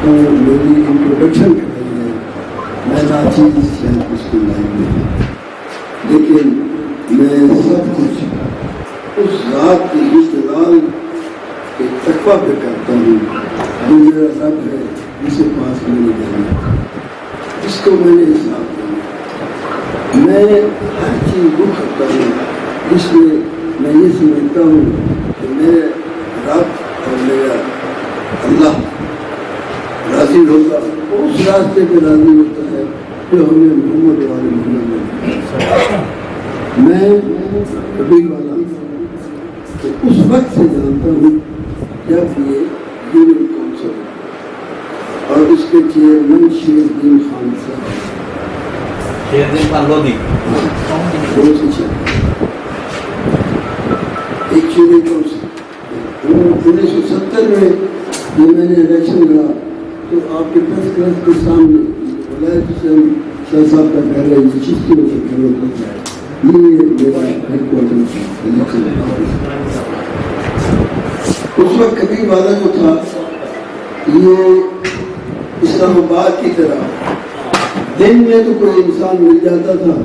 تو میری انٹروڈکشن کرائیے، میں ناچیز شاید اس کو لائن میں، لیکن میں سب کچھ اس ذات کی استدلال کے تقویٰ پہ کرتا ہوں جو میرا رب ہے، جسے پاس میں نہیں جانا، اس کو میں نے حساب دیا۔ میں ہر چیز وہ کرتا ہوں جس میں میں یہ سمجھتا ہوں کہ میرے رب اور میرا اللہ راضی ہوگا، اس راستے پہ راضی ہوتا ہے جو ہمیں محمد والے محمد میں کبھی والا تو اس وقت سے جانتا ہوں جب یہ یونین کونسل اور اس کے چیئرمین شیر الدین خان صاحب، شیر الدین خان لودھی، ایک یونین کونسل 1970 میں جب میں نے الیکشن لڑا تو آپ کے پریس کلب کے سامنے ولایت حسین شاہ صاحب کا گھر ہے، یہ چیز کی گھر ہوتا ہے، یہ میرا ہیڈ کوارٹر الیکشن اس وقت کبھی والا جو تھا یہ اسلام آباد کی طرح دن میں تو کوئی انسان مل جاتا تھا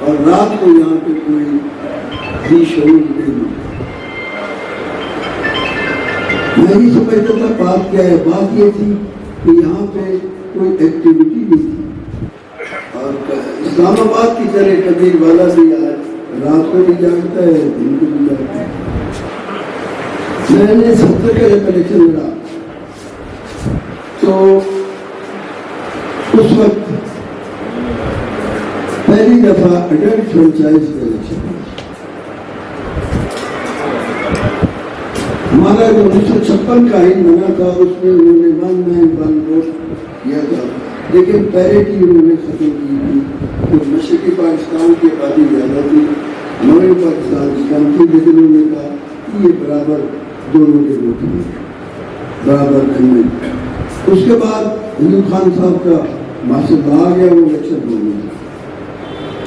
اور رات کو یہاں پہ کوئی بھی شعور نہیں ملتا۔ میں نہیں سمجھتا تھا بات کیا ہے، بات یہ تھی کہ یہاں پہ کوئی ایکٹیویٹی نہیں تھی، اور اسلام آباد کی طرح کبیر والا بھی آئے، رات کو بھی جاگتا ہے، دن کو بھی جاگتا ہے۔ میں نے 70 کا جب الیکشن لڑا تو اس وقت پہلی دفعہ اڈلٹ فرنچائز کا الیکشن ہمارا جو 1956 کا آئین بنا تھا اس میں انہوں نے 1-9-1 ووٹ کیا تھا، لیکن پیرٹی انہوں نے ختم کی تھی، تو مشرقی پاکستان کی آبادی زیادہ تھی، مغربی پاکستان کم تھی، لیکن انہوں نے کہا کہ یہ برابر دونوں کے ووٹ ہیں، برابر کرنے۔ اس کے بعد ایوب خان صاحب کا ماشاء آ گیا، وہ الیکشن ہو گیا،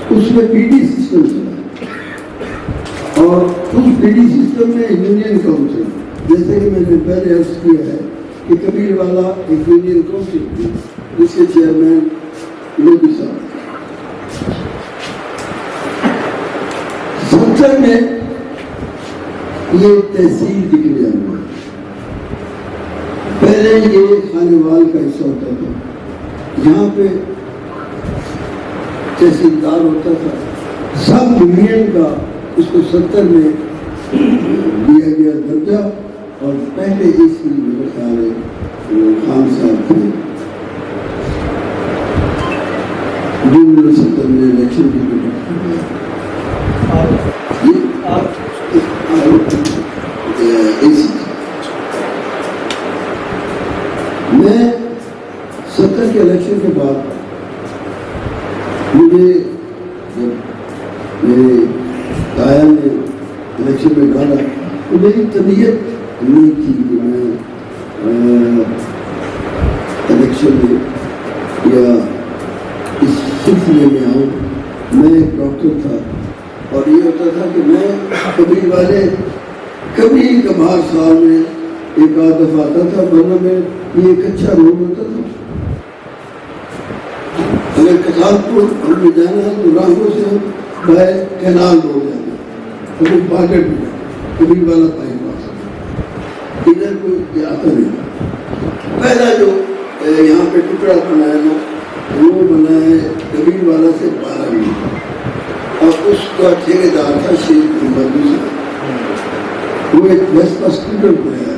اس میں پی ڈی سسٹم چلا، اور اس پی ڈی سسٹم میں یونین کونسل، جیسے کہ میں نے پہلے عرض کیا ہے کہ کبیر والا ایک یونین کونسل تھی جس کے چیئرمین لودھی صاحب۔ 70 میں یہ تحصیل ڈکلیئر ہوا، پہلے یہ خانوال کا حصہ ہوتا تھا، یہاں پہ تحصیلدار ہوتا تھا، سب یونین کا اس کو 70 میں دیا گیا درجہ، اور پہلے اس کی میرے خیال ہے خان صاحب تھے، 2070 میں الیکشن کی میں 70 کے الیکشن کے بعد مجھے جب میرے دایا نے الیکشن میں ڈالا تو میری طبیعت نہیں تھی کہ میں الیکشن میں یا اس سلسلے میں آؤں۔ میں ایک ڈاکٹر تھا اور یہ ہوتا تھا کہ میں کبھی والے کبھی کبھار سال میں ایک آدھ دفعہ آتا تھا، ورنہ میں یہ ایک اچھا روڈ ہوتا تھا، اگر کسالپور ہم نے جانا ہے تو راہوں سے ہم بائے کینال ہو جانا، اور باغٹ بھی کبھی والا بائی پاس، ادھر کوئی آتا نہیں۔ پہلا جو یہاں پہ ٹکڑا بنایا نا وہ بنا ہے کبیر والا سے 12 میل، اور اس کا ٹھیکیدار تھا شیخ محمد صاحب، وہ ایک ویسپا اسٹوڈنٹ ہے،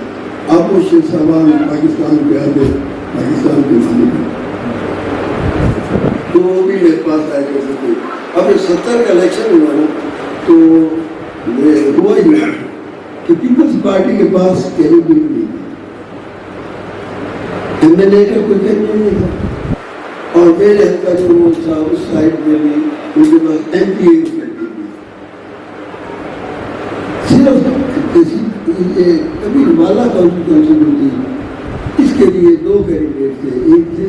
اب وہ شیخ صاحبان پاکستان کے آگے پاکستان کے مالک ہیں، تو وہ بھی میرے پاس آئے کرتے تھے۔ اب 70 کا الیکشن ہوا نا تو ہوا یہ کہ پیپلز پارٹی کے پاس کینڈیڈیٹ نہیں تھا، ایم ایل اے کا کوئی کینڈیڈیٹ نہیں تھا، اور میرے حلقہ جو وہ تھا اس سائڈ میں بھی ان کے پاس ایم پی اے کی کینڈیڈیٹ نہیں، صرف کبیر والا کانسٹیٹوینسی ہوتی، اس کے لیے 2 کینڈیڈیٹ تھے، ایک تھے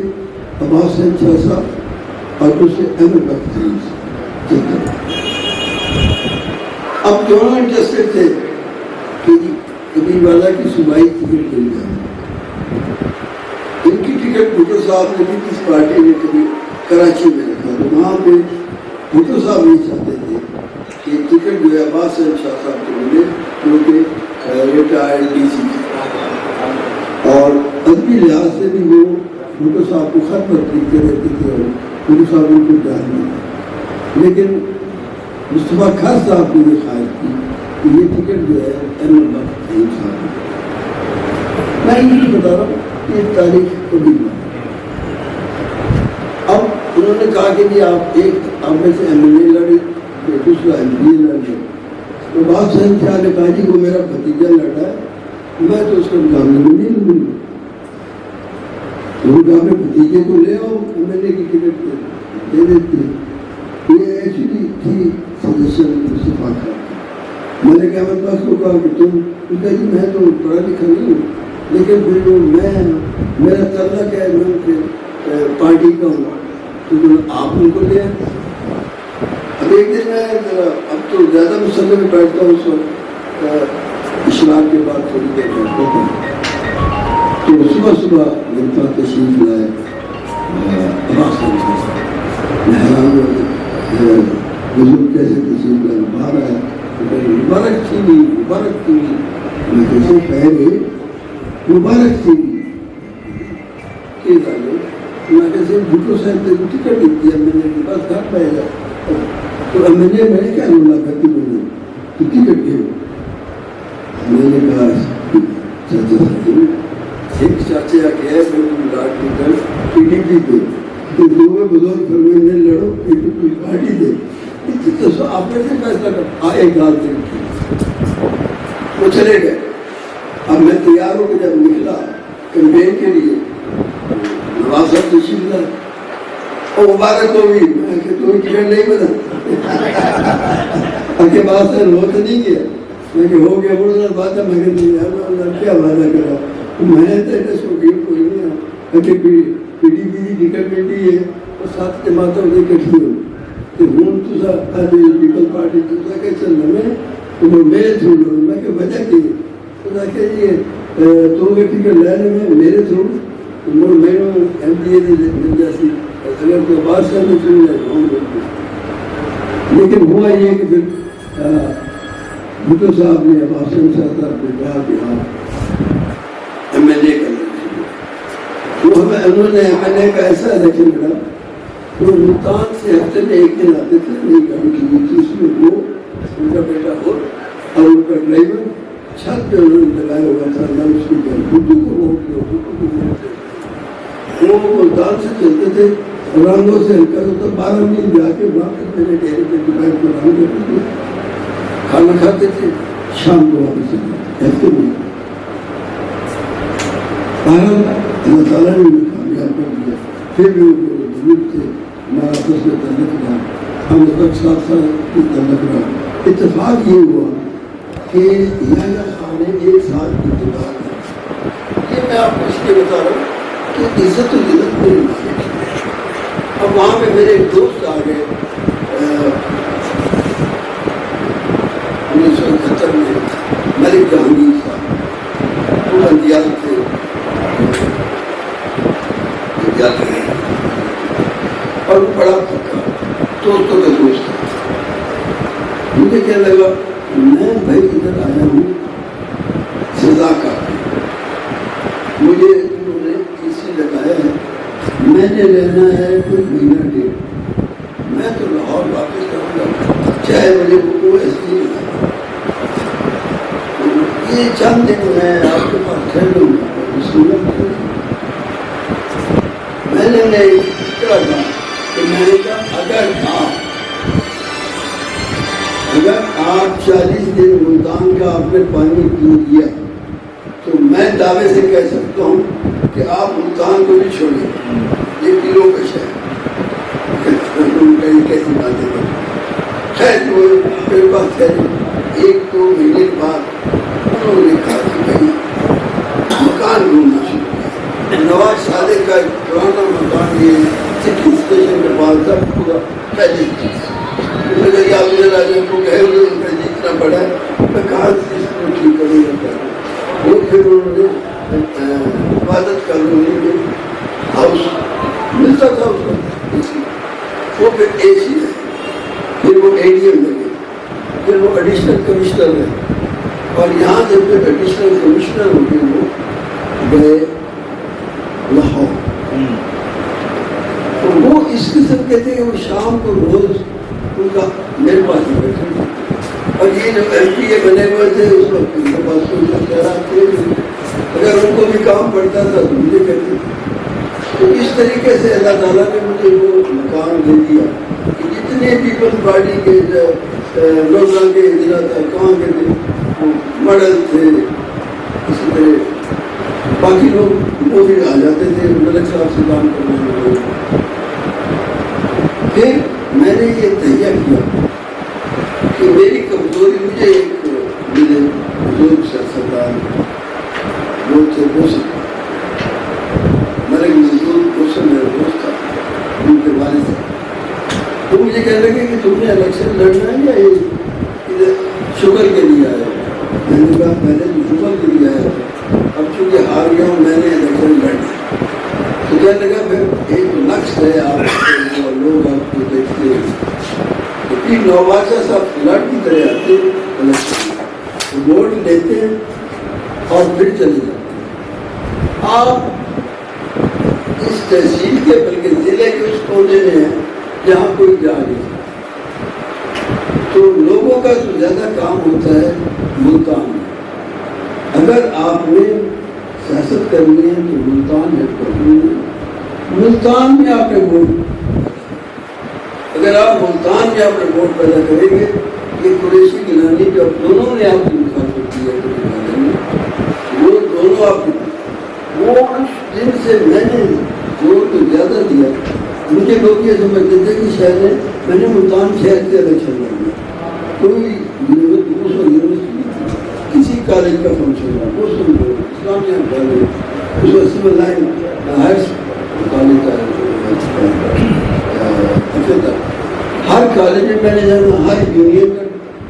عباس شاہ صاحب اور دوسرے احمد بختیار۔ اب دونوں انٹرسٹڈ تھے کہ کبیر والا کی صوبائی ٹکٹ مل جائے، ٹکٹ بھٹو صاحب نے بھی کس پارٹی نے کبھی کراچی میں رکھا تو وہاں پہ بھٹو صاحب نہیں چاہتے تھے کہ ٹکٹ جو ہے عباس احمد شاہ صاحب کو ملے کیونکہ ریٹائرڈ ڈی سی تھے اور ادبی لحاظ سے بھی وہ بھٹو صاحب کو خط پر لکھتے رہتے تھے اور بھٹو صاحب ان کو جان نہیں. لیکن مصطفیٰ خان صاحب نے یہ خواہش کی کہ یہ ٹکٹ جو ہے احمد بخش عیوب صاحب کو. میں یہ بتا رہا ہوں کہ تاریخ کبھی نہیں. اب انہوں نے کہا کہ جی آپ میں سے ایم ایل اے لڑے دوسرا ایم پی لڑے تو بات صحیح خیال نے کہا جی وہ میرا بھتیجا لڑا ہے میں تو اس کو مقابلے میں نہیں لوں گا. وہ کہا میں بھتیجے کو لے آؤ ایم ایل اے کی ٹکٹ دے دیتے. یہ ایکچولی تھی سجیشن مصطفیٰ خان. میں نے کہا احمد بخش کو کہا کہ تم کہا جی میں تو پڑھا لکھا نہیں ہوں لیکن پھر وہ میرا تعلق ہے میں ان کے پارٹی کا ہوں تو آپ ان کو لے آئے. اب ایک دن میں اب تو زیادہ مسئلے میں بیٹھتا ہوں اس وقت اشراق کے بعد تھوڑی دیر بیٹھتا ہوں تو صبح میرے پاس تشریف لائے عباس احمد شاہ صاحب. میں حیران ہوا بزرگ کیسے تشریف لائے باہر آیا مبارک تھی مبارک تھی. میں کیسے پہلے مبارک تھی کہ میں کیسے بھٹو صاحب نے ٹکٹ دیتی ہے میں نے بس گھر پہ گیا تو میں نے کیا رولا کرتی بولے تو ٹکٹ دے. میں نے کہا چاچا صاحب ایک چاچا کیا ہے پی ڈی پی دے تو دونوں بزرگ فرمائے نے لڑو پی ڈی پی پارٹی دے تو آپ نے سے فیصلہ کر آئے گال سے وہ چلے گئے. اب میں تیار ہو کے جب نکلا کیمپین کے لیے نواز صاحب تشریف لائے اور مبارک ہو گئی میں کہ تو ٹکٹ نہیں بنا کے بعد سے ہو تو نہیں گیا میں کہ ہو گیا بڑا بات ہے میں کہ نہیں کیا وعدہ کرا میں نے شوقین کوئی نہیں کہ پی ڈی پی کی ٹکٹ ملتی ہے اور ساتھ جماعتوں کی کٹھی ہو کہ ہوں تو پیپل پارٹی تو کہ چل میں تو میں تھوڑا میں کہ وجہ کی تو کہ یہ تو ٹکٹ لینے میں میرے تھرو میں ایم پی اے مل جاتی اگر کوئی بات سے میں چن لے. لیکن ہوا یہ کہ پھر بھٹو صاحب نے عباس احمد شاہ صاحب کو کہا کہ آپ ایم ایل اے کرنا چاہیے. وہ ہمیں انہوں نے ایم ایل اے کا ایسا الیکشن لڑا وہ ملتان سے ہفتے میں ایک دن آتے تھے نہیں کام کی ہوئی تھی. اس میں وہ ان کا بیٹا اور ان کا ڈرائیور چھت پہ انہوں نے لگایا ہوا تھا اللہ اس کی اردو کو ووٹ دو اردو کو ووٹ دو. وہ ملتان سے چلتے تھے رنگوں سے ہلکا تو 12 میل جا کے واپس میرے ڈیرے پہ دوپہر کو رنگ کرتے تھے کھانا کھاتے تھے شام کو واپس چلتے ہفتے میں. اللہ تعالیٰ نے انہیں کامیاب کر دیا. پھر بھی وہ بزرگ تھے ہمارا آپس میں تعلق رہا ہم اس وقت 7 سال کی تعلق رہا. اتفاق یہ ہوا کہ یحییٰ خان نے 1 سال انتظار کیا. یہ میں آپ کو اس لیے بتا رہا ہوں کہ عزت و ذلت میرے مالک ہے. اب وہاں پہ میرے ایک دوست آ گئے 1971 میں ملک جہانگیر صاحب وہ بندیال تھے اور وہ بڑا پکا دوستوں کا دوست تھا. مجھے کیا لگا میں بھائی ادھر آیا ہوں سزا کا مجھے انہوں نے کسی لگایا ہے میں نے رہنا ہے کوئی مہینہ ڈیڑھ میں تو لاہور واپس کروں گا چاہے مجھے وہ ایسی یہ چند دن میں آپ کے پاس ٹھہر لوں گا. میں نے نہیں کہا کہ میں نے کہا اگر آپ 40 دن ملتان کا آپ نے پانی پی لیا تو میں دعوے سے کہہ سکتا ہوں کہ آپ ملتان کو نہیں چھوڑیں. یہ پیروں کا شہر کیسی باتیں کریں. خیر وہ میرے پاس خیر 1-2 مہینے بعد انہوں نے کہا کہ بھائی مکان ڈھونڈنا شروع کیا. نواز صادق کا ایک پرانا مکان یہ سٹی اسٹیشن کے پاس تھا پورا پہلے انہوں نے کہا آپ راجہ کو کہے ہوئے ان کا جتنا بڑا ہے میں کہا اس کو ٹھیک کروں گا. وہ پھر انہوں نے عبادت کالونی میں جب تک ایڈیشنل کمشنر ہو گئے وہ گئے لاہور، تو وہ اس قسم کے تھے کہ وہ شام کو روز ان کا میرے پاس ہی بیٹھے تھے، اور یہ جو ایم پی اے بنے ہوئے تھے اس وقت ان کے پاس کوئی اختیارات تھے، اگر ان کو بھی کام پڑتا تھا تو مجھے کہتے تھے. تو اس طریقے سے اللہ تعالیٰ نے مجھے وہ مقام دے دیا کہ جتنے پیپل پارٹی کے لوگوں کے اجلاس تھا کہاں کے تھے وہ ماڈل تھے، اسی طرح باقی لوگ وہ بھی آ جاتے تھے ملک صاحب سے کام کرنے والے. پھر میں نے یہ تہیہ کیا کہ میری کمزوری مجھے ایک ملے بزرگ سیاستدان وہ تھے موسم ملک مزدور موسم میرا دوست تھا، ان کے والد تھے. تو مجھے کہنے لگے کہ تم نے الیکشن لڑنا ہے یا ادھر شوگر کے لیے آیا؟ میں نے کہا میں نے تو شوگر کے لیے آیا، اب چونکہ ہار گیا ہوں میں نے الیکشن لڑنا. تو کہنے لگا پھر ایک نقص ہے آپ کو، لوگ آپ کو دیکھتے ہیں نوبادشاہ صاحب فلاٹ کی طرح آتے ہیں، ووٹ لیتے ہیں اور پھر چلے جاتے ہیں. آپ اس تحصیل کے بلکہ ضلع کے اس کونے میں ہیں جہاں کوئی جا نہیں، تو لوگوں کا جو زیادہ کام ہوتا ہے ملتان میں. اگر آپ نے سیاست کرنی ہے تو ملتان ہے کرنی ہے، ملتان میں آپ نے ووٹ، اگر آپ ملتان میں آپ نے ووٹ پیدا کریں گے. یہ قریشی گیلانی جب دونوں نے آپ کی مخالفت کی ہے وہ دونوں آپ وہ اس دن سے میں نے ووٹ تو زیادہ دیا. مجھے لوگ یہ سمجھتے تھے کہ شاید میں نے ملتان شہر سے الیکشن لڑنا، کوئی یونیورسٹی کسی کالج کا فنکشن ہوا وہ سن لو اسلامیہ کالج اس وقت سول لائن ہائر کالج کا ہر کالج میں میں نے جانا، ہر یونین کا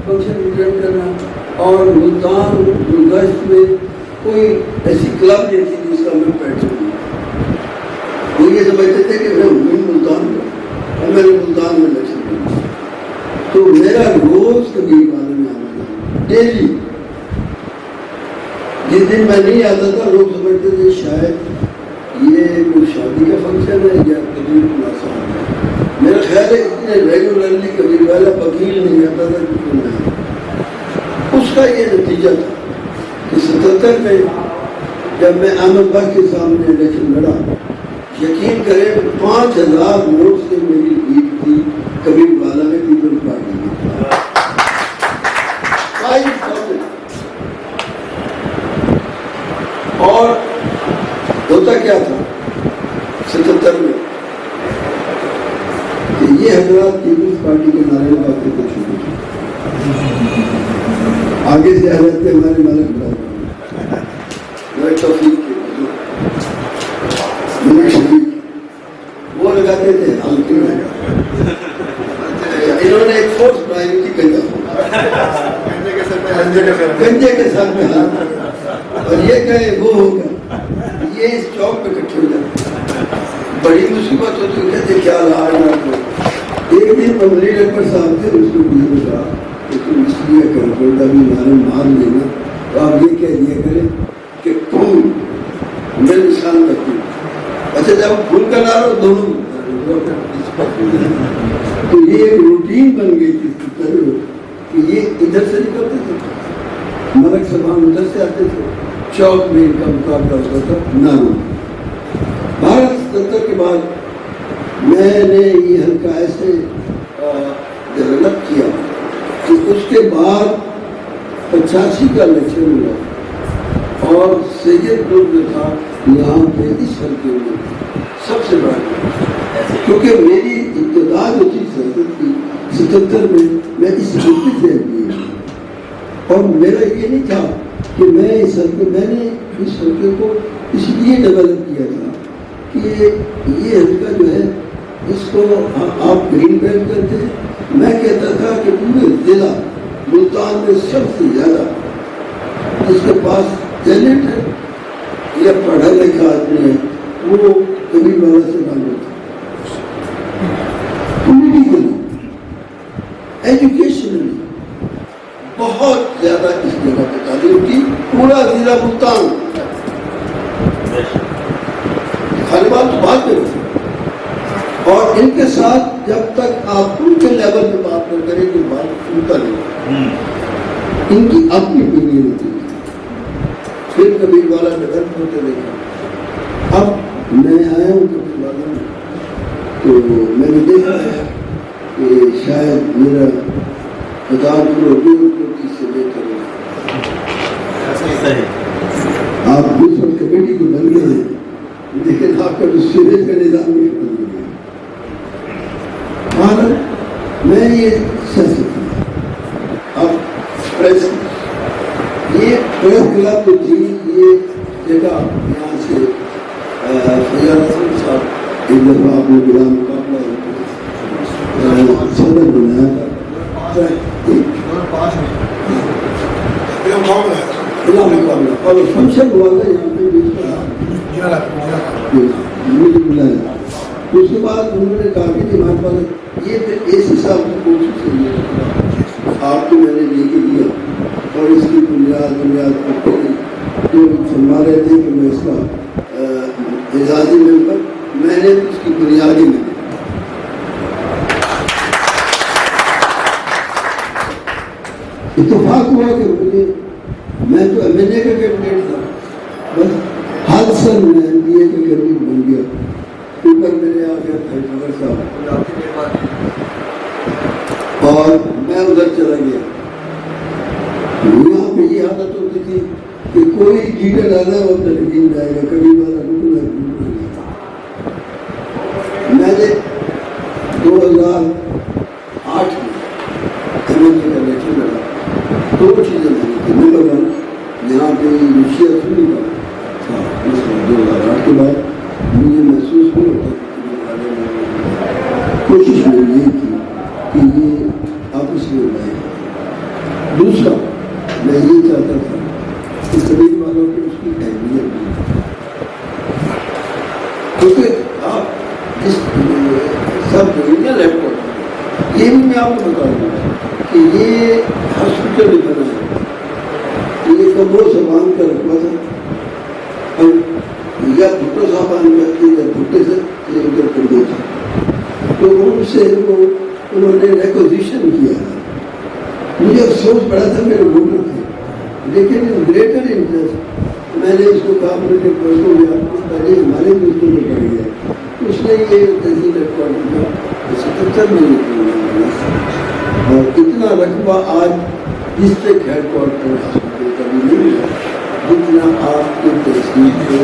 فنکشن اٹینڈ کرنا، اور ملتان یونیورسٹی میں کوئی ایسی کلب نہیں تھی جس کا میں بیٹھ سکوں. وہ یہ سمجھتے تھے کہ میں ملتان کا اور میں نے ملتان میں الیکشن کرنا. تو میرا روز کبھی والے میں آنا ڈیلی. جس دن میں نہیں آتا تھا لوگ سمجھتے تھے شاید یہ کوئی شادی کا فنکشن ہے یا کبھی مناسب ہے. میرا خیال ہے اتنے ریگولرلی کبھی والا وکیل نہیں آتا تھا کہ نہیں. اس کا یہ نتیجہ تھا کہ 77 میں جب میں احمد بخش کے سامنے الیکشن لڑا، یقین کریں 5000 ووٹ سے میری جیت تھی کبھی والا میں پیپل پارٹی میں. اور ہوتا کیا تھا 77 میں کہ یہ حضرات پیپلز پارٹی کے نعرے لگاتے تھے شروع سے. آگے سے حضرت کے ہمارے مالک توفیق کے ملک شریف وہ لگاتے تھے ہلکی میں. انہوں نے ایک فورس بنائی تھی گنجے کے ساتھ میں اور یہ کہے وہ ہوگا، یہ اس چوک پہ اکٹھے ہو جاتے. بڑی مصیبت ہوتی ہے، کہتے کیا لا رہا ہے. ایک دن مملی اکبر صاحب تھے، اس کو بھی کہا کہ تم اس لیے کنٹرول ابھی نعرے مار لینا تو آپ یہ کہہ دیا کریں کہ پھول میں نشان رکھوں. اچھا جب پھول کا نعرہ دونوں تو یہ ایک روٹین بن گئی تھی کہ یہ ادھر سے نکلتے تھے، ملک سبان ادھر سے آتے تھے، چوک میں ان کا مقابلہ ہوتا تھا نعروں. 77 کے بعد میں نے یہ حلقہ ایسے ڈیولپ کیا کہ اس کے بعد 85 کا الیکشن ہوا اور سید گروپ جو تھا یہاں پہ اس حلقے میں سب سے بڑا، کیونکہ میری ابتدا جو تھی سیاست کی 77 میں اس حلقے سے اور میرا یہ نہیں تھا کہ میں اس حلقے کو اس لیے ڈیولپ کیا تھا کہ یہ حلقہ جو ہے اس کو آپ گرین بیلٹ کرتے ہیں. میں کہتا تھا کہ پورے ضلع ملتان میں سب سے زیادہ جس کے پاس ٹیلنٹ ہے یا پڑھا لکھا آدمی ہے وہ کبھی والا سے معلوم ہوتا. پولیٹیکلی ایجوکیشنلی بہت زیادہ اس جگہ پہ تعلیم کی سلطان. خالی بات تو بات میں اور ان کے ساتھ جب تک آپ ان کے لیول پہ بات نہ کریں کہ بات سنتا نہیں. ان کی اپنی opinion ہوتی ہے. پھر کبھی والا ڈیولپ ہوتے دیکھا. اب میں آیا ہوں کبھی والا میں تو میں نے دیکھا ہے کہ شاید میرا ہزار کروڑ سے لے کر آپ دوسرے کمیٹی کو بن گئے ہیں لیکن آپ کا جو سیریز کا نظام نہیں بدل گیا. اور میں یہ سیاست ہوں. اب پریس یہ پریس کلب تو تھی یہ جگہ یہاں سے فیاض حسن صاحب ایک دفعہ آپ نے بلا مقابلہ صدر بنایا تھا بلا مقابلہ اور فنکشن ہوا تھا یہاں پہ مجھے بلایا. اس کے بعد انہوں نے کہا کہ ہمارے پاس یہ اس حساب کی کوشش ہے آپ کو میں نے لے کے دیا اور اس کی بنیاد جو فرما رہے تھے کہ میں اس کا اعزازی ممبر میں نے اس کی بنیادی میں اتفاق ہوا کہ مجھے میں تو ایم این اے کا کینڈیڈیٹ تھا بس حادثہ میں ایم بی اے کا کینڈیڈیٹ بن گیا. اوپر میرے آ گیا مگر صاحب اور میں ادھر چلا گیا. یہاں پہ یہ عادت ہوتی تھی کہ کوئی جیٹر ڈالا اور تلقین جائے گا کبھی والا میں نے 2008 میں الیکشن لڑا. دو چیزیں نہیں تھی. نمبر 1 یہاں پہ روسیا سنی کا 2008 کے بعد مجھے محسوس نہیں ہوتا کوشش میں یہ کی کہ یہ آپس میں لائے. دوسرا میں یہ چاہتا تھا کہ زمین والوں کو اس کی اہمیت دی کیونکہ آپ اس سب انڈیا لیپ ٹاپ یہ بھی میں آپ کو بتا دوں کہ یہ ہاسپٹل بنا ہے یہ کمروں سے باندھ کر رکھا تھا یا بھٹو صاحب آنے جاتے یا بھٹے سے یہ ادھر کر دیا تھا تو ان سے انہوں نے ریکوزیشن کیا. مجھے افسوس پڑا تھا میرے ووٹر تھے لیکن گریٹر انٹرسٹ میں نے اس کو کہا میرے پرسوں میں آپ کو پہلے ہمارے دوستوں میں پڑ گیا. اس نے یہ تحصیل ریکارڈ کیا 77 میں نکلا اور اتنا رقبہ آج ڈسٹرکٹ ہیڈ کوارٹر ہاسپٹل کا بھی نہیں ہے جتنا آپ کے تحصیل کے